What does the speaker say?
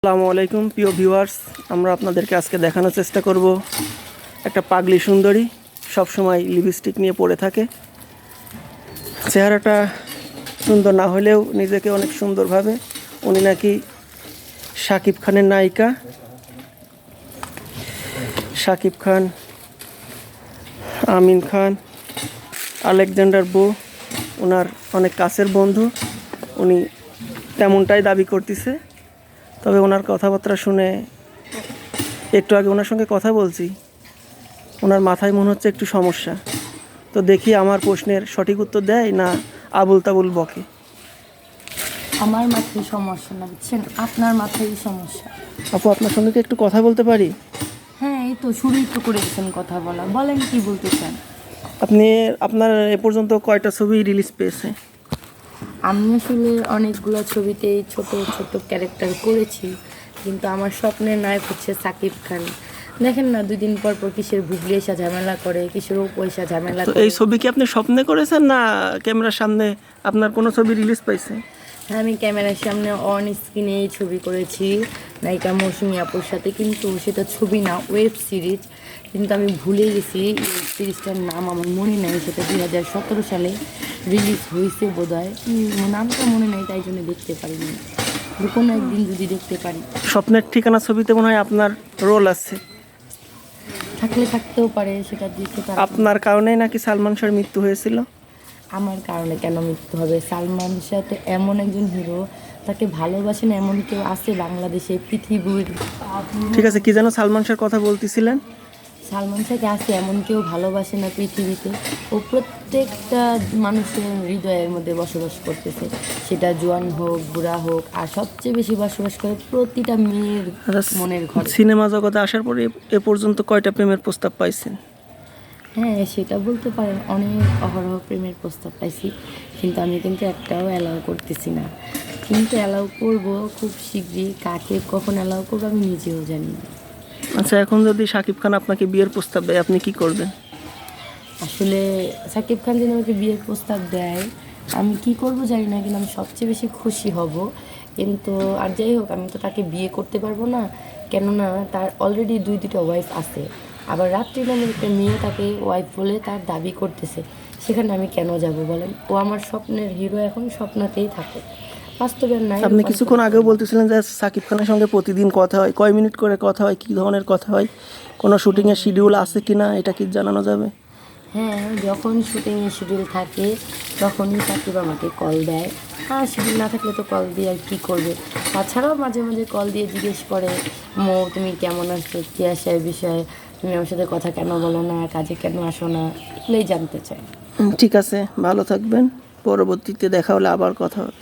আসসালামু আলাইকুম প্রিয় ভিউয়ার্স, আমরা আপনাদেরকে আজকে দেখানোর চেষ্টা করব একটা পাগলি সুন্দরী সব সময় লিপস্টিক নিয়ে পড়ে থাকে। চেহারাটা সুন্দর না হলেও নিজেকে অনেক সুন্দর ভাবে। উনি নাকি শাকিব খানের নায়িকা। শাকিব খান, আমিন খান, আলেকজান্ডার বো ওনার অনেক কাছের বন্ধু। উনি তেমনটাই দাবি করতেছে। তবে ওনার কথাবার্তা শুনে, একটু আগে ওনার সঙ্গে কথা বলছি, ওনার মাথায় মনে হচ্ছে একটু সমস্যা। তো দেখি আমার প্রশ্নের সঠিক উত্তর দেয় না আবুল তাবুল বকে। আমার মাথায় সমস্যা না, বুঝছেন, আপনার মাথায় সমস্যা। আপু, আপনার সঙ্গে কি একটু কথা বলতে পারি? হ্যাঁ, এই তো শুরুই তো করে দিচ্ছেন কথা বলা। বলেন কি বলতে চান। আপনার এ পর্যন্ত কয়টা ছবি রিলিজ পেয়েছে? আমি আসলে অনেকগুলো ছবিতেই ছোট ছোট ক্যারেক্টার করেছি, কিন্তু আমার স্বপ্নের নায়ক হচ্ছে সাকিব খান। দেখেন না, 2 দিন পর পর কিসের ভুগলি এসা ঝামেলা করে, কিসের পয়সা ঝামেলা তো করে। এই ছবি কি আপনি স্বপ্নে করেছেন না ক্যামেরার সামনে আপনার কোনো ছবি রিলিজ পাইছে? হ্যাঁ, আমি ক্যামেরার সামনে অন স্ক্রিনে এই ছবি করেছি নায়িকা মৌসুমী আপুর সাথে, কিন্তু সেটা ছবি না, ওয়েব সিরিজ। কিন্তু আমি ভুলে গেছি ওয়েব সিরিজটার নাম, আমার মনে নেই। সেটা 2017 সালে রিলিজ হয়েছে বোধ হয়। নামটা মনে নেই, তাই জন্য দেখতে পারিনি। কোনো একদিন যদি দেখতে পারি। স্বপ্নের ঠিকানা ছবিতে মনে হয় আপনার রোল আছে। থাকলে থাকতেও পারে, সেটা দেখতে পারি। আপনার কারণেই নাকি সালমান শাহর মৃত্যু হয়েছিল। আমার কারণে কেন মৃত্যু হবে? সালমান শাহ তো এমন একজন হিরো, তাকে ভালোবাসেন এমন কেউ আছে বাংলাদেশে, পৃথিবীর? ঠিক আছে, কি যেন সালমান শাহর কথা বলতেছিলেন? সালমান শাহকে আছে এমন কেউ ভালোবাসে না পৃথিবীতে। ও প্রত্যেকটা মানুষের হৃদয়ের মধ্যে বসবাস করতেছে, সেটা জোয়ান হোক, বুড়া হোক, আর সবচেয়ে বেশি বসবাস করে প্রতিটা মেয়ের মনের ঘরে। সিনেমা জগতে আসার পরে এ পর্যন্ত কয়টা প্রেমের প্রস্তাব পাইছেন? হ্যাঁ, সেটা বলতে পারেন, অনেক অহরহ প্রেমের প্রস্তাব পাইছি, কিন্তু আমি একটাও অ্যালাউ করতেছি না। কিন্তু অ্যালাউ করব খুব শীঘ্রই। কাকে কখন অ্যালাউ করবো আমি নিজেও জানি না। আচ্ছা, এখন যদি শাকিব খান আপনাকে বিয়ের প্রস্তাব দেয়, আপনি কি করবেন? আসলে সাকিব খান যদি আমাকে বিয়ের প্রস্তাব দেয়, আমি কি করব জানি না, কিন্তু আমি সবচেয়ে বেশি খুশি হব। কিন্তু আর যাই হোক, আমি তো তাকে বিয়ে করতে পারবো না, কেননা তার অলরেডি 2-2টা ওয়াইফ আছে। আবার রাত্রি নামের একটা মেয়ে তাকে ওয়াইফ বলে তার দাবি করতেছে, সেখানে আমি কেন যাব বলেন? ও আমার স্বপ্নের হিরো, এখন স্বপ্নতেই থাকে, বাস্তবের নাই। আপনি কিছুক্ষণ আগেও বলতেছিলেন যে শাকিব খানের সঙ্গে প্রতিদিন কথা হয়, কয় মিনিট করে কথা হয়, কী ধরনের কথা হয়, কোনো শুটিংয়ের শিডিউল আছে কি না, এটা কি জানানো যাবে? হ্যাঁ, যখন শুটিংয়ের শিডিউল থাকে তখনই সাকিব আমাকে কল দেয়। আর শিডিউল না থাকলে তো কল দিয়ে আর কী করবে। তাছাড়াও মাঝে মাঝে কল দিয়ে জিজ্ঞেস করে, তুমি কেমন আছো, কী আসে এই বিষয়ে, তুমি আমার সাথে কথা কেন বলো না, কাজে কেন আসো না, এগুলোই জানতে চাই। ঠিক আছে, ভালো থাকবেন। পরবর্তীতে দেখা হলে আবার কথা হবে।